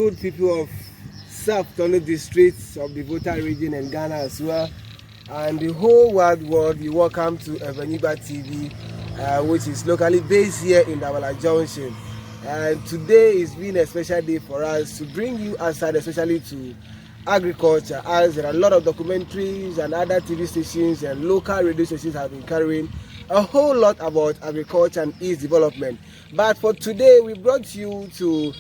good people of South Tongu districts of the Volta region and Ghana as well, and the whole wide world, you welcome to Ewenyigba TV, which is locally based here in Dawala Junction. And today is been a special day for us to bring you outside, especially to agriculture, as there are a lot of documentaries and other TV stations and local radio stations have been carrying a whole lot about agriculture and its development. But for today, we brought you to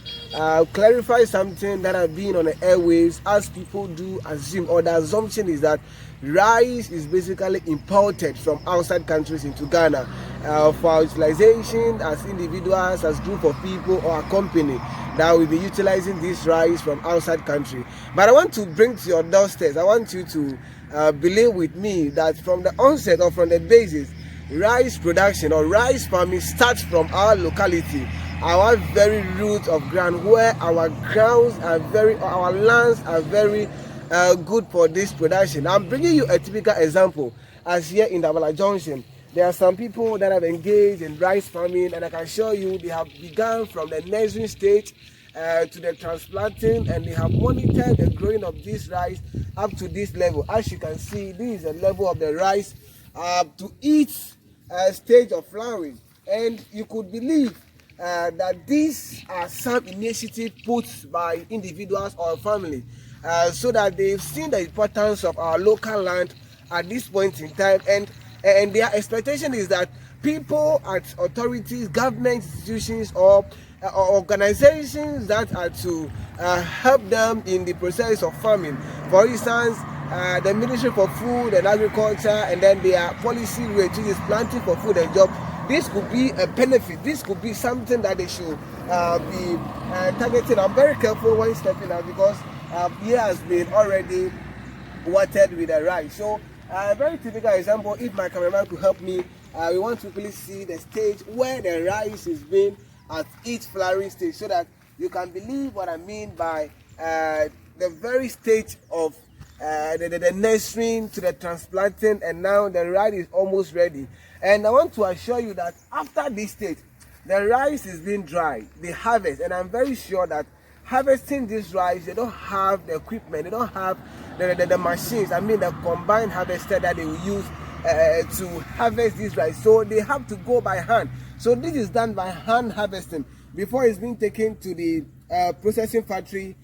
clarify something that has been on the airwaves, as people do assume, or the assumption is that rice is basically imported from outside countries into Ghana for our utilization as individuals, as group of people, or a company that will be utilizing this rice from outside country. But I want to bring to your doorstep, I want you to believe with me that from the onset or from the basis, rice production or rice farming starts from our locality, our very root of ground, where our grounds are our lands are very good for this production. I'm bringing you a typical example. As here in Dawala Junction, there are some people that have engaged in rice farming, and I can show you they have begun from the nursery stage to the transplanting, and they have monitored the growing of this rice up to this level. As you can see, this is the level of the rice to its stage of flowering, and you could believe that these are some initiatives put by individuals or family so that they've seen the importance of our local land at this point in time, and their expectation is that people at authorities, government institutions, or organizations that are to help them in the process of farming, for instance the Ministry for Food and Agriculture, and then their policy rate, which is planting for food and job. This could be a benefit. This could be something that they should be targeting. I'm very careful when stepping out because here has been already watered with the rice. So a very typical example, if my cameraman could help me, we want to quickly see the stage where the rice is being at its flowering stage, so that you can believe what I mean by the very stage of the nurturing to the transplanting, and now the rice is almost ready. And I want to assure you that after this stage, the rice is being dried, the harvest, and I'm very sure that harvesting this rice, they don't have the equipment, they don't have the machines, I mean the combined harvester that they will use to harvest this rice. So they have to go by hand. So this is done by hand harvesting before it's being taken to the processing factory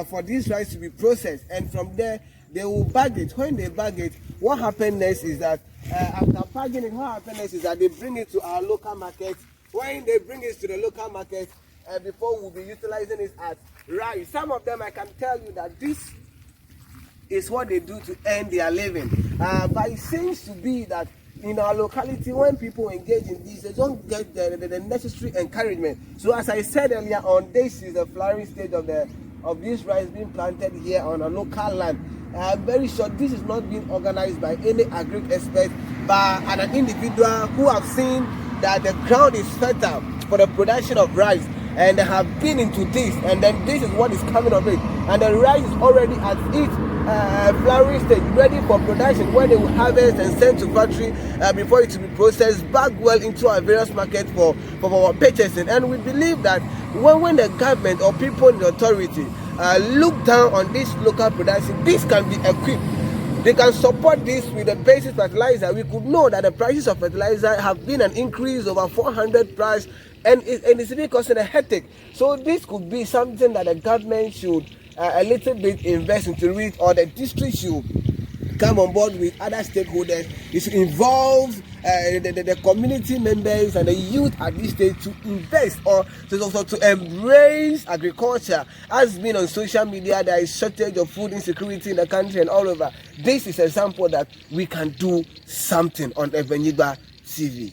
for this rice to be processed, and from there they will bag it. When they bag it, what happens next is that after bagging it, what happens next is that they bring it to our local market. When they bring it to the local market, before we'll be utilizing it as rice. Some of them, I can tell you that this is what they do to earn their living. But it seems to be that in our locality, when people engage in this, they don't get the necessary encouragement. So as I said earlier on, this is the flowering stage of this rice being planted here on a local land. I'm very sure this is not being organized by any agri expert, but an individual who have seen that the ground is fertile for the production of rice, and they have been into this, and then this is what is coming of it, and the rice is already at its flowering stage, ready for production, where they will harvest and send to factory before it will be processed back well into our various markets for our purchasing. And we believe that when the government or people in the authority look down on this local production, this can be equipped. They can support this with the basic fertilizer. We could know that the prices of fertilizer have been an increase over 400 price, and it's been causing a headache. So this could be something that the government should a little bit invest into it, or the district should come on board with other stakeholders. It should involve the community members and the youth at this stage to invest, or to embrace agriculture. As been on social media, there is shortage of food insecurity in the country and all over. This is an example that we can do something on Ewenyigba TV.